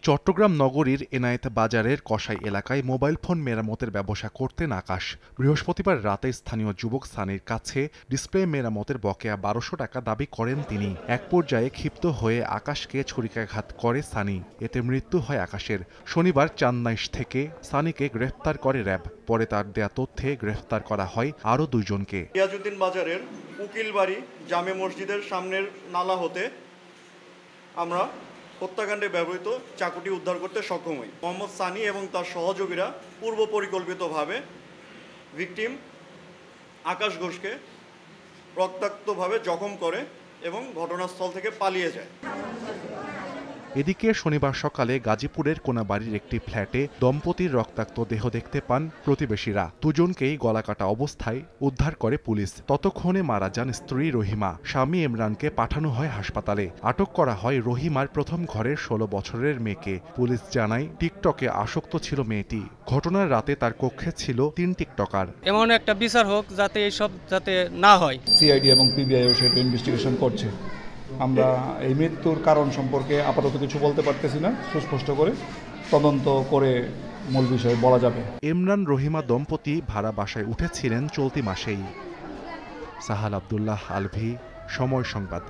চট্টগ্রাম নগরীর এনায়েত বাজারের কসাই এলাকায় মোবাইল ফোন মেরামতের ব্যবসা করতেন আকাশ। বৃহস্পতিবার রাতে স্থানীয় যুবক সানির কাছে ডিসপ্লে মেরামতের বকেয়া ১২০০ টাকা দাবি করেন তিনি। এক পর্যায়ে ক্ষিপ্ত হয়ে আকাশকে ছুরিকাঘাত করে সানি। এতে মৃত্যু হয় আকাশের। শনিবার চান্নাইশ থেকে সানিকে গ্রেফতার করে র্যাব। পরে তার দেয়া তথ্যে গ্রেফতার করা হয় আরও দুইজনকে। ইয়াজউদ্দিন বাজারের উকিলবাড়ি জামে মসজিদের সামনের নালা হতে আমরা হত্যাকাণ্ডে ব্যবহৃত চাকুটি উদ্ধার করতে সক্ষম হই। মোহাম্মদ সানি এবং তার সহযোগীরা পূর্ব পরিকল্পিতভাবে ভিকটিম আকাশ ঘোষকে রক্তাক্তভাবে জখম করে এবং ঘটনাস্থল থেকে পালিয়ে যায়। এদিকে শনিবার সকালে গাজীপুরের কোনাবাড়ির একটি ফ্ল্যাটে দম্পতির রক্তাক্ত দেহ দেখতে পান প্রতিবেশীরা। দুজনকেই গলাকাটা অবস্থায় উদ্ধার করে পুলিশ। ততক্ষণে মারা যান স্ত্রী রহিমা। স্বামী ইমরানকে পাঠানো হয় হাসপাতালে। আটক করা হয় রহিমার প্রথম ঘরের ১৬ বছরের মেয়েকে। পুলিশ জানায় টিকটকে আসক্ত ছিল মেয়েটি। ঘটনার রাতে তার কক্ষে ছিল ৩ টিকটকার। এমন একটা বিচার হোক যাতে এইসব যাতে না হয়। সিআইডি এবং পিবিআইও সেটা ইনভেস্টিগেশন করছে। আমরা এই মৃত্যুর কারণ সম্পর্কে আপাতত কিছু বলতে পারতেছি না। সুস্পষ্ট করে তদন্ত করে মূল বিষয় বলা যাবে। ইমরান রহিমা দম্পতি ভাড়া বাসায় উঠেছিলেন চলতি মাসেই। সাহাল আব্দুল্লাহ আলভি, সময় সংবাদ।